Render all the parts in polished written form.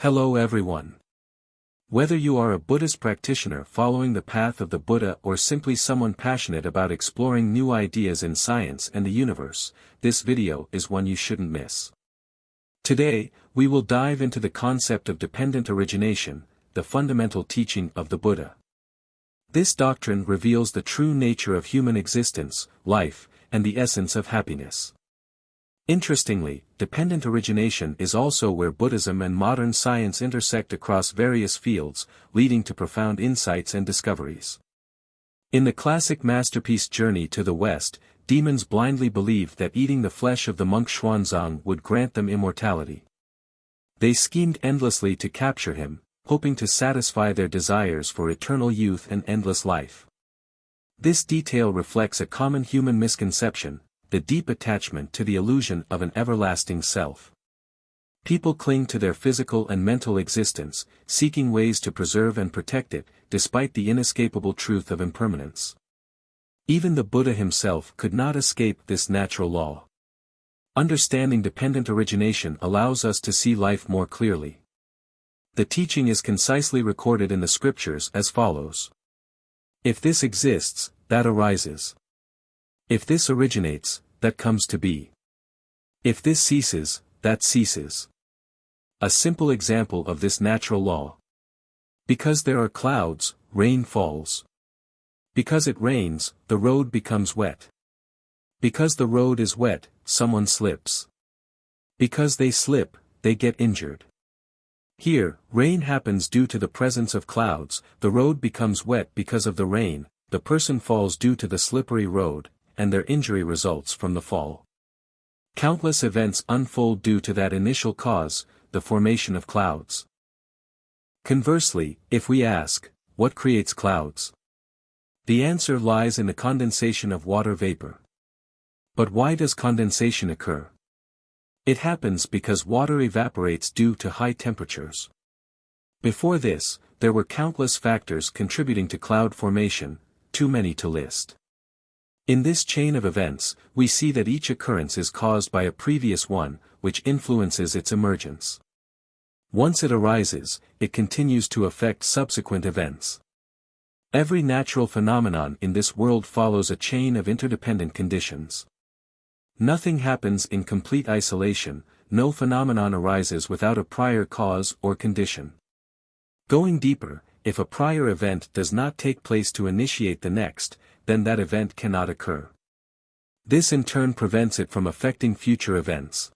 Hello everyone. Whether you are a Buddhist practitioner following the path of the Buddha or simply someone passionate about exploring new ideas in science and the universe, this video is one you shouldn't miss. Today, we will dive into the concept of dependent origination, the fundamental teaching of the Buddha. This doctrine reveals the true nature of human existence, life, and the essence of happiness. Interestingly, dependent origination is also where Buddhism and modern science intersect across various fields, leading to profound insights and discoveries. In the classic masterpiece Journey to the West, demons blindly believed that eating the flesh of the monk Xuanzang would grant them immortality. They schemed endlessly to capture him, hoping to satisfy their desires for eternal youth and endless life. This detail reflects a common human misconception: the deep attachment to the illusion of an everlasting self. People cling to their physical and mental existence, seeking ways to preserve and protect it, despite the inescapable truth of impermanence. Even the Buddha himself could not escape this natural law. Understanding dependent origination allows us to see life more clearly. The teaching is concisely recorded in the scriptures as follows. If this exists, that arises. If this originates, that comes to be. If this ceases, that ceases. A simple example of this natural law. Because there are clouds, rain falls. Because it rains, the road becomes wet. Because the road is wet, someone slips. Because they slip, they get injured. Here, rain happens due to the presence of clouds, the road becomes wet because of the rain, the person falls due to the slippery road, and their injury results from the fall. Countless events unfold due to that initial cause, the formation of clouds. Conversely, if we ask, what creates clouds? The answer lies in the condensation of water vapor. But why does condensation occur? It happens because water evaporates due to high temperatures. Before this, there were countless factors contributing to cloud formation, too many to list. In this chain of events, we see that each occurrence is caused by a previous one, which influences its emergence. Once it arises, it continues to affect subsequent events. Every natural phenomenon in this world follows a chain of interdependent conditions. Nothing happens in complete isolation, no phenomenon arises without a prior cause or condition. Going deeper, if a prior event does not take place to initiate the next, then that event cannot occur. This in turn prevents it from affecting future events.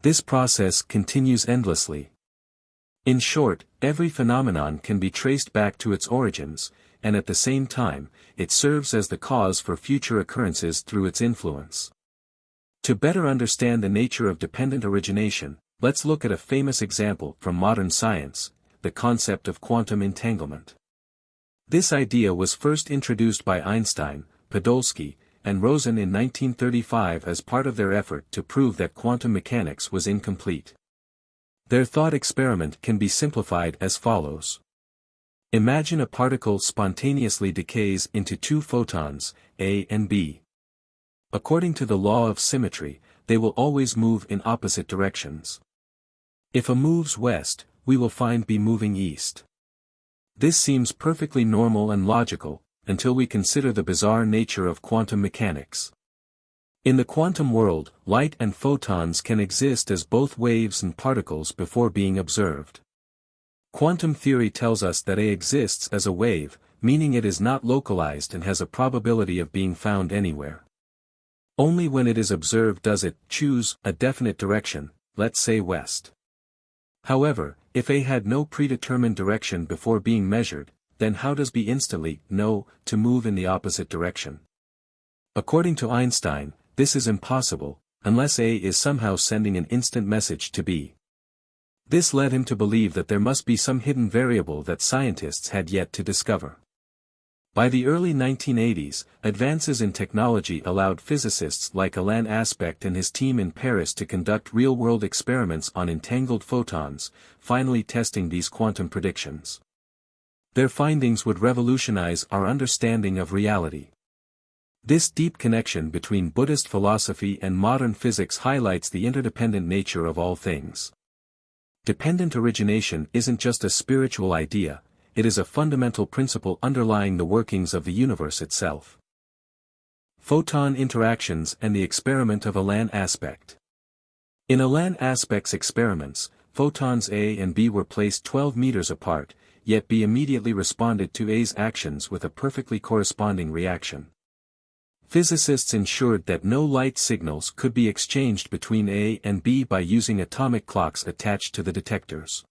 This process continues endlessly. In short, every phenomenon can be traced back to its origins, and at the same time, it serves as the cause for future occurrences through its influence. To better understand the nature of dependent origination, let's look at a famous example from modern science, the concept of quantum entanglement. This idea was first introduced by Einstein, Podolsky, and Rosen in 1935 as part of their effort to prove that quantum mechanics was incomplete. Their thought experiment can be simplified as follows. Imagine a particle spontaneously decays into two photons, A and B. According to the law of symmetry, they will always move in opposite directions. If A moves west, we will find B moving east. This seems perfectly normal and logical, until we consider the bizarre nature of quantum mechanics. In the quantum world, light and photons can exist as both waves and particles before being observed. Quantum theory tells us that A exists as a wave, meaning it is not localized and has a probability of being found anywhere. Only when it is observed does it choose a definite direction, let's say west. However, if A had no predetermined direction before being measured, then how does B instantly know to move in the opposite direction? According to Einstein, this is impossible, unless A is somehow sending an instant message to B. This led him to believe that there must be some hidden variable that scientists had yet to discover. By the early 1980s, advances in technology allowed physicists like Alain Aspect and his team in Paris to conduct real-world experiments on entangled photons, finally testing these quantum predictions. Their findings would revolutionize our understanding of reality. This deep connection between Buddhist philosophy and modern physics highlights the interdependent nature of all things. Dependent origination isn't just a spiritual idea, it is a fundamental principle underlying the workings of the universe itself. Photon interactions and the experiment of Elan aspect. In Elan aspect's experiments, photons A and B were placed 12 meters apart, yet B immediately responded to A's actions with a perfectly corresponding reaction. Physicists ensured that no light signals could be exchanged between A and B by using atomic clocks attached to the detectors.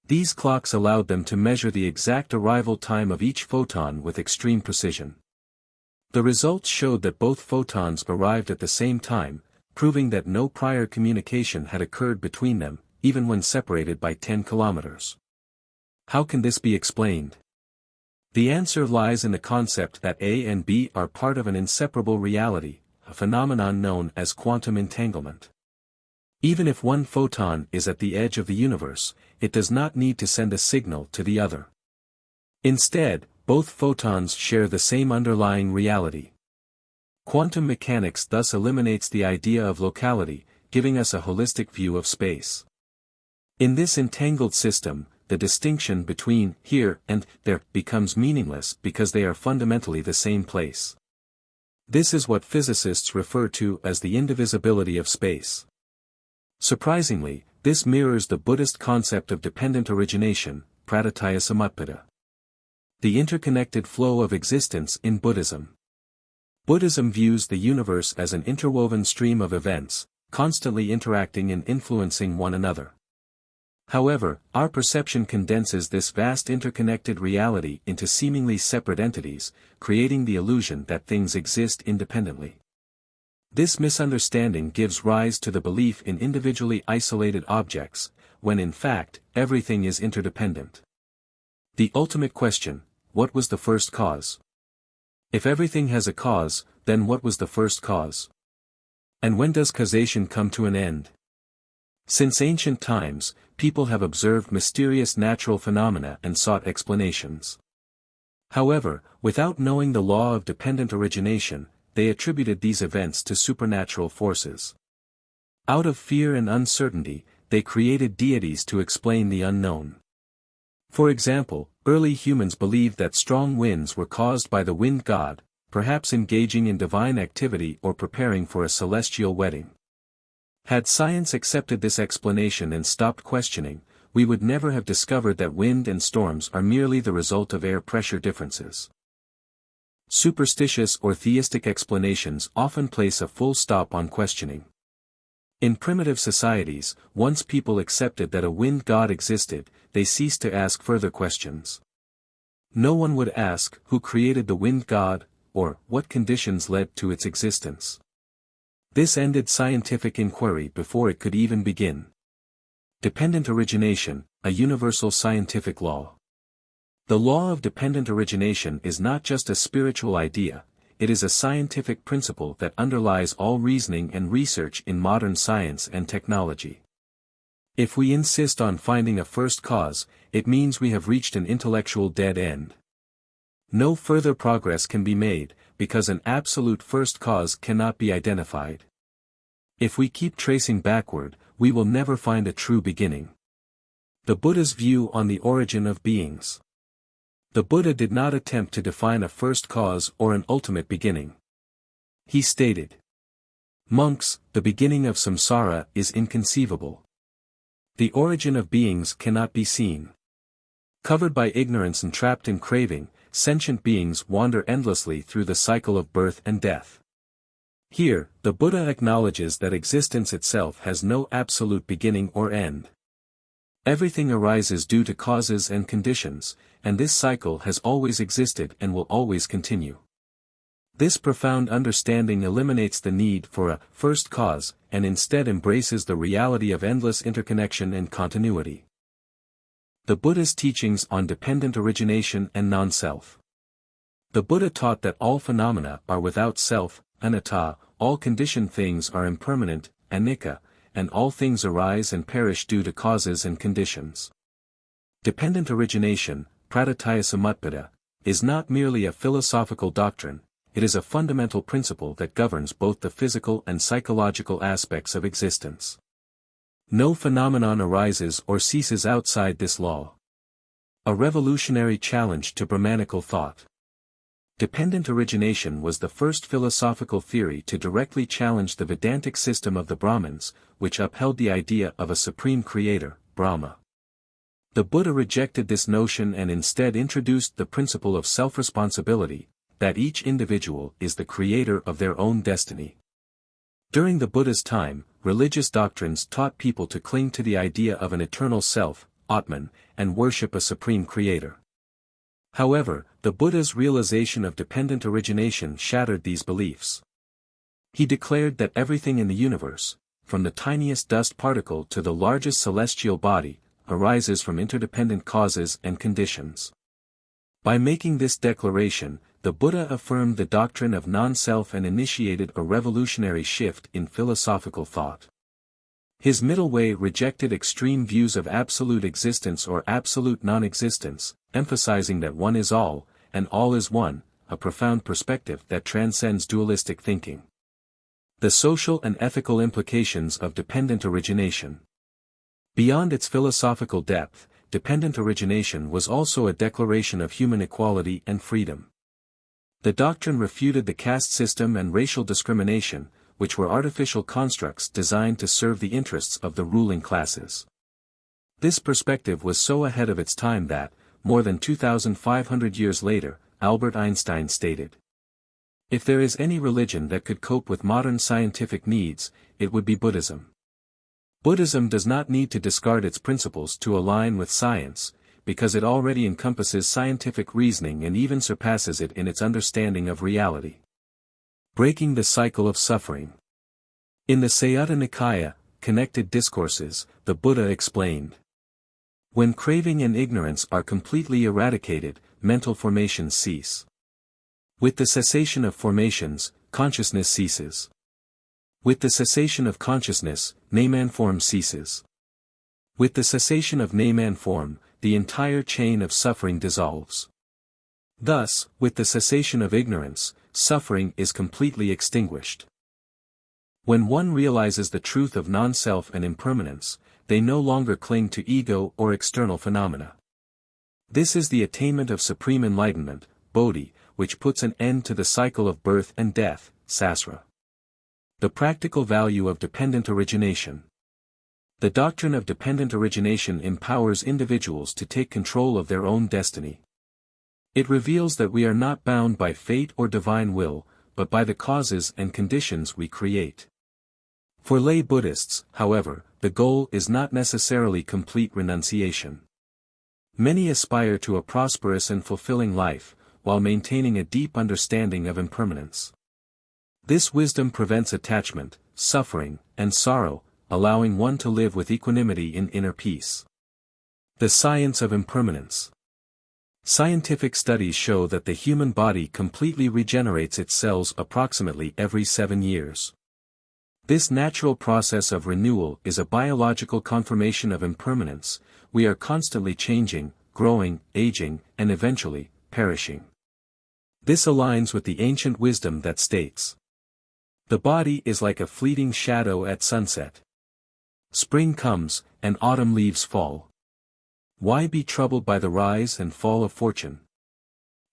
These clocks allowed them to measure the exact arrival time of each photon with extreme precision. The results showed that both photons arrived at the same time, proving that no prior communication had occurred between them, even when separated by 10 kilometers. How can this be explained? The answer lies in the concept that A and B are part of an inseparable reality, a phenomenon known as quantum entanglement. Even if one photon is at the edge of the universe, it does not need to send a signal to the other. Instead, both photons share the same underlying reality. Quantum mechanics thus eliminates the idea of locality, giving us a holistic view of space. In this entangled system, the distinction between here and there becomes meaningless because they are fundamentally the same place. This is what physicists refer to as the indivisibility of space. Surprisingly, this mirrors the Buddhist concept of dependent origination, pratitya samutpada. The interconnected flow of existence in Buddhism. Buddhism views the universe as an interwoven stream of events, constantly interacting and influencing one another. However, our perception condenses this vast interconnected reality into seemingly separate entities, creating the illusion that things exist independently. This misunderstanding gives rise to the belief in individually isolated objects, when in fact, everything is interdependent. The ultimate question: what was the first cause? If everything has a cause, then what was the first cause? And when does causation come to an end? Since ancient times, people have observed mysterious natural phenomena and sought explanations. However, without knowing the law of dependent origination, they attributed these events to supernatural forces. Out of fear and uncertainty, they created deities to explain the unknown. For example, early humans believed that strong winds were caused by the wind god, perhaps engaging in divine activity or preparing for a celestial wedding. Had science accepted this explanation and stopped questioning, we would never have discovered that wind and storms are merely the result of air pressure differences. Superstitious or theistic explanations often place a full stop on questioning. In primitive societies, once people accepted that a wind god existed, they ceased to ask further questions. No one would ask who created the wind god, or what conditions led to its existence. This ended scientific inquiry before it could even begin. Dependent origination, a universal scientific law. The law of dependent origination is not just a spiritual idea, it is a scientific principle that underlies all reasoning and research in modern science and technology. If we insist on finding a first cause, it means we have reached an intellectual dead end. No further progress can be made, because an absolute first cause cannot be identified. If we keep tracing backward, we will never find a true beginning. The Buddha's view on the origin of beings. The Buddha did not attempt to define a first cause or an ultimate beginning. He stated, "Monks, the beginning of samsara is inconceivable. The origin of beings cannot be seen. Covered by ignorance and trapped in craving, sentient beings wander endlessly through the cycle of birth and death." Here, the Buddha acknowledges that existence itself has no absolute beginning or end. Everything arises due to causes and conditions, and this cycle has always existed and will always continue. This profound understanding eliminates the need for a first cause, and instead embraces the reality of endless interconnection and continuity. The Buddha's teachings on dependent origination and non-self. The Buddha taught that all phenomena are without self, anatta, all conditioned things are impermanent, anicca, and all things arise and perish due to causes and conditions. Dependent origination, pratitya samutpada, is not merely a philosophical doctrine, it is a fundamental principle that governs both the physical and psychological aspects of existence. No phenomenon arises or ceases outside this law. A revolutionary challenge to Brahmanical thought. Dependent origination was the first philosophical theory to directly challenge the Vedantic system of the Brahmins, which upheld the idea of a supreme creator, Brahma. The Buddha rejected this notion and instead introduced the principle of self-responsibility, that each individual is the creator of their own destiny. During the Buddha's time, religious doctrines taught people to cling to the idea of an eternal self, Atman, and worship a supreme creator. However, the Buddha's realization of dependent origination shattered these beliefs. He declared that everything in the universe, from the tiniest dust particle to the largest celestial body, arises from interdependent causes and conditions. By making this declaration, the Buddha affirmed the doctrine of non-self and initiated a revolutionary shift in philosophical thought. His middle way rejected extreme views of absolute existence or absolute non-existence, emphasizing that one is all, and all is one, a profound perspective that transcends dualistic thinking. The social and ethical implications of dependent origination. Beyond its philosophical depth, dependent origination was also a declaration of human equality and freedom. The doctrine refuted the caste system and racial discrimination, which were artificial constructs designed to serve the interests of the ruling classes. This perspective was so ahead of its time that, more than 2,500 years later, Albert Einstein stated, "If there is any religion that could cope with modern scientific needs, it would be Buddhism." Buddhism does not need to discard its principles to align with science, because it already encompasses scientific reasoning and even surpasses it in its understanding of reality. Breaking the cycle of suffering. In the Sayutta Nikaya, Connected Discourses, the Buddha explained, "When craving and ignorance are completely eradicated, mental formations cease. With the cessation of formations, consciousness ceases. With the cessation of consciousness, name form ceases. With the cessation of name form, the entire chain of suffering dissolves. Thus, with the cessation of ignorance, suffering is completely extinguished. When one realizes the truth of non-self and impermanence, they no longer cling to ego or external phenomena. This is the attainment of supreme enlightenment, Bodhi, which puts an end to the cycle of birth and death, Sasra." The practical value of dependent origination. The doctrine of dependent origination empowers individuals to take control of their own destiny. It reveals that we are not bound by fate or divine will, but by the causes and conditions we create. For lay Buddhists, however, the goal is not necessarily complete renunciation. Many aspire to a prosperous and fulfilling life, while maintaining a deep understanding of impermanence. This wisdom prevents attachment, suffering, and sorrow, allowing one to live with equanimity in inner peace. The science of impermanence. Scientific studies show that the human body completely regenerates its cells approximately every 7 years. This natural process of renewal is a biological confirmation of impermanence. We are constantly changing, growing, aging, and eventually, perishing. This aligns with the ancient wisdom that states, "The body is like a fleeting shadow at sunset. Spring comes, and autumn leaves fall. Why be troubled by the rise and fall of fortune?"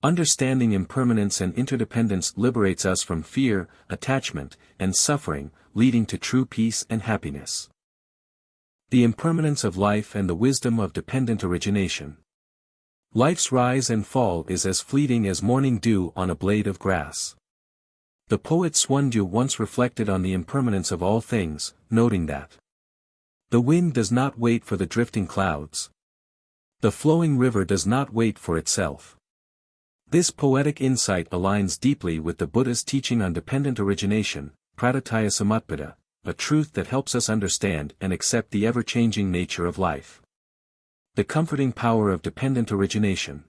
Understanding impermanence and interdependence liberates us from fear, attachment, and suffering, leading to true peace and happiness. The impermanence of life and the wisdom of dependent origination. Life's rise and fall is as fleeting as morning dew on a blade of grass. The poet Swandu once reflected on the impermanence of all things, noting that the wind does not wait for the drifting clouds. The flowing river does not wait for itself. This poetic insight aligns deeply with the Buddha's teaching on dependent origination, praditya samutpada, a truth that helps us understand and accept the ever-changing nature of life. The comforting power of dependent origination.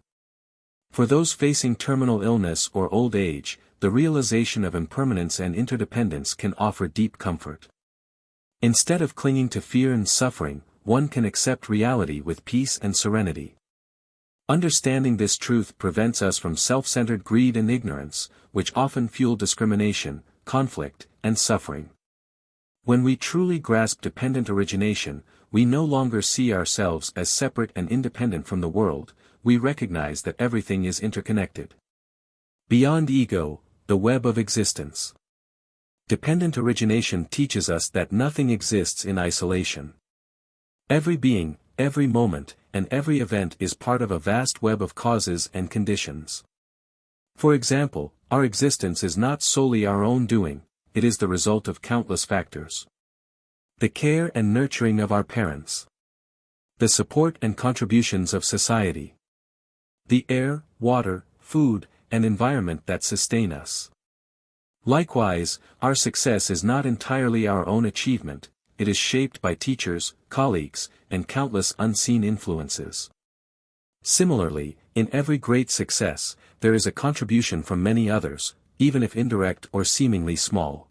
For those facing terminal illness or old age, the realization of impermanence and interdependence can offer deep comfort. Instead of clinging to fear and suffering, one can accept reality with peace and serenity. Understanding this truth prevents us from self-centered greed and ignorance, which often fuel discrimination, conflict, and suffering. When we truly grasp dependent origination, we no longer see ourselves as separate and independent from the world, we recognize that everything is interconnected. Beyond ego, the web of existence. Dependent origination teaches us that nothing exists in isolation. Every being, every moment, and every event is part of a vast web of causes and conditions. For example, our existence is not solely our own doing, it is the result of countless factors. The care and nurturing of our parents. The support and contributions of society. The air, water, food, and environment that sustain us. Likewise, our success is not entirely our own achievement, it is shaped by teachers, colleagues, and countless unseen influences. Similarly, in every great success, there is a contribution from many others, even if indirect or seemingly small.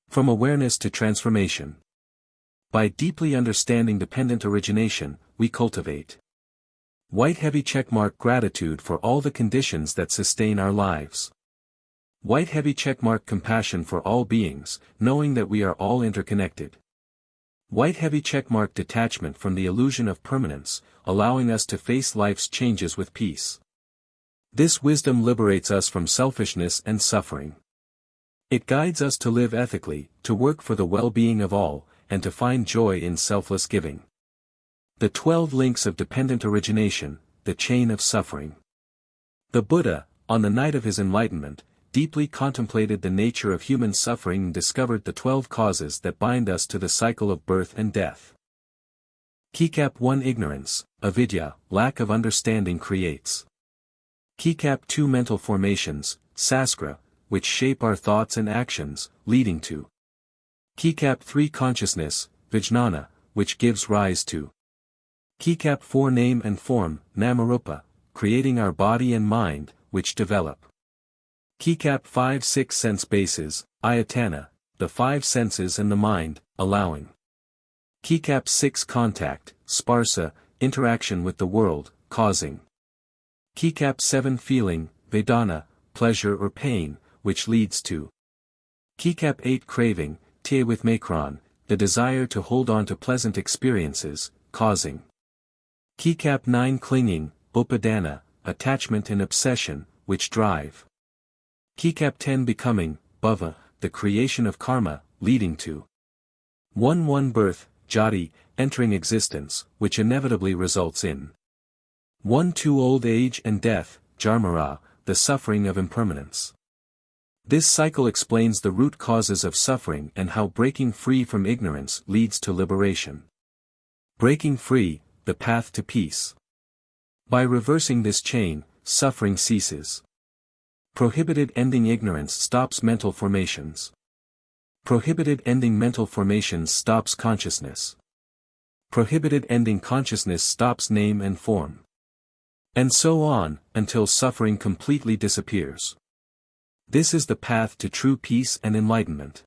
From awareness to transformation. By deeply understanding dependent origination, we cultivate white heavy checkmark gratitude for all the conditions that sustain our lives. White heavy checkmark compassion for all beings, knowing that we are all interconnected. White heavy checkmark detachment from the illusion of permanence, allowing us to face life's changes with peace. This wisdom liberates us from selfishness and suffering. It guides us to live ethically, to work for the well-being of all, and to find joy in selfless giving. The 12 links of dependent origination, the chain of suffering. The Buddha, on the night of his enlightenment, deeply contemplated the nature of human suffering and discovered the 12 causes that bind us to the cycle of birth and death. Keycap 1 Ignorance, avidya, lack of understanding creates. Keycap 2 Mental formations, saskara, which shape our thoughts and actions, leading to. Keycap 3 Consciousness, vijnana, which gives rise to. Keycap 4 Name and form, namarupa, creating our body and mind, which develop. Keycap 5 6 Sense bases, ayatana, the 5 senses and the mind, allowing. Keycap 6 Contact, sparsa, interaction with the world, causing. Keycap 7 Feeling, vedana, pleasure or pain, which leads to. Keycap 8 Craving, tie with makron, the desire to hold on to pleasant experiences, causing. Keycap 9 Clinging, upadana, attachment and obsession, which drive. Keycap 10 Becoming, bhava, the creation of karma, leading to. 1 Birth, jati, entering existence, which inevitably results in. 1 2 Old age and death, jarmara, the suffering of impermanence. This cycle explains the root causes of suffering and how breaking free from ignorance leads to liberation. Breaking free, the path to peace. By reversing this chain, suffering ceases. Prohibited ending ignorance stops mental formations. Prohibited ending mental formations stops consciousness. Prohibited ending consciousness stops name and form. And so on, until suffering completely disappears. This is the path to true peace and enlightenment.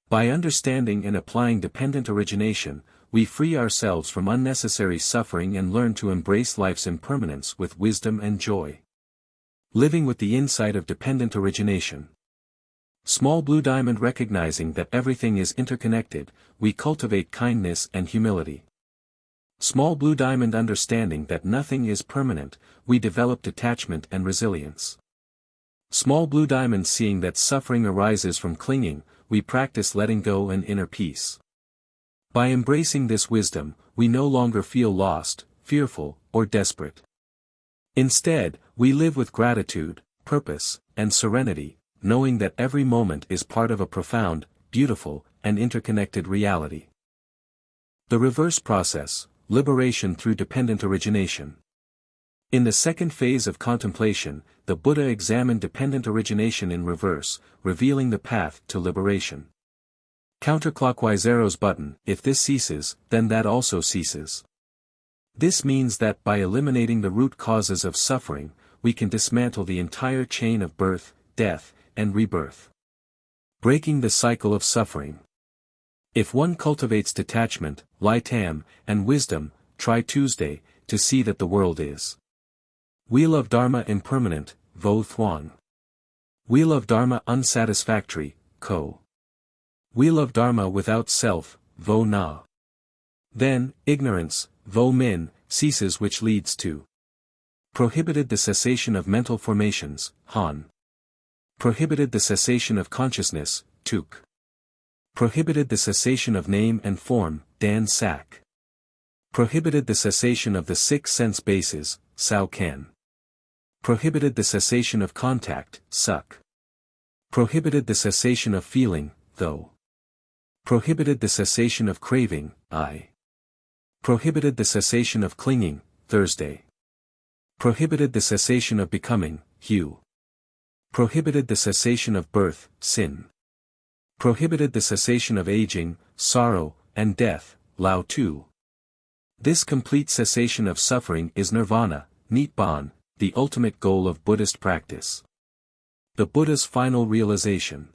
By understanding and applying dependent origination, we free ourselves from unnecessary suffering and learn to embrace life's impermanence with wisdom and joy. Living with the insight of dependent origination. Small blue diamond recognizing that everything is interconnected, we cultivate kindness and humility. Small blue diamond understanding that nothing is permanent, we develop detachment and resilience. Small blue diamond seeing that suffering arises from clinging, we practice letting go and inner peace. By embracing this wisdom, we no longer feel lost, fearful, or desperate. Instead, we live with gratitude, purpose, and serenity, knowing that every moment is part of a profound, beautiful, and interconnected reality. The reverse process, liberation through dependent origination. In the second phase of contemplation, the Buddha examined dependent origination in reverse, revealing the path to liberation. Counterclockwise arrows button, if this ceases, then that also ceases. This means that by eliminating the root causes of suffering, we can dismantle the entire chain of birth, death, and rebirth. Breaking the cycle of suffering. If one cultivates detachment, litam, and wisdom, try Tuesday, to see that the world is. Wheel of Dharma impermanent, Vo Thuong. Wheel of Dharma unsatisfactory, Ko. Wheel of Dharma without self, vo na. Then, ignorance, vo min, ceases, which leads to. Prohibited the cessation of mental formations, han. Prohibited the cessation of consciousness, tuk. Prohibited the cessation of name and form, dan sak. Prohibited the cessation of the 6 sense bases, sao kan. Prohibited the cessation of contact, suk. Prohibited the cessation of feeling, tho. Prohibited the cessation of craving, I. Prohibited the cessation of clinging, Thursday. Prohibited the cessation of becoming, Hu. Prohibited the cessation of birth, Sin. Prohibited the cessation of aging, sorrow, and death, Lao Tu. This complete cessation of suffering is nirvana, Nibbana, the ultimate goal of Buddhist practice. The Buddha's final realization.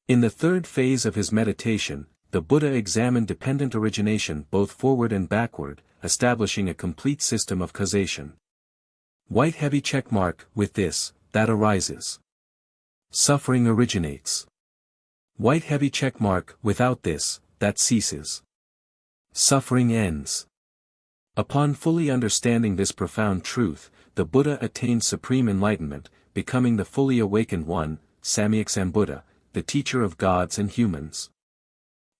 In the third phase of his meditation, the Buddha examined dependent origination both forward and backward, establishing a complete system of causation. White heavy check mark, with this, that arises. Suffering originates. White heavy check mark, without this, that ceases. Suffering ends. Upon fully understanding this profound truth, the Buddha attained supreme enlightenment, becoming the fully awakened one, Samyaksambuddha, the teacher of gods and humans.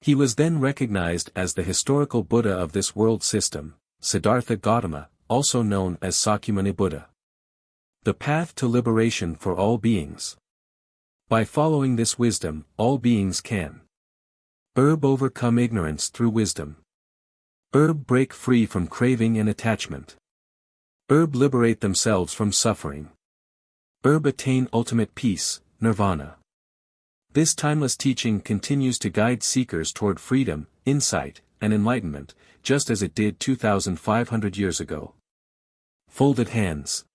He was then recognized as the historical Buddha of this world system, Siddhartha Gautama, also known as Sakyamuni Buddha. The path to liberation for all beings. By following this wisdom, all beings can overcome ignorance through wisdom. Break free from craving and attachment. Liberate themselves from suffering. Attain ultimate peace, nirvana. This timeless teaching continues to guide seekers toward freedom, insight, and enlightenment, just as it did 2,500 years ago. Folded hands.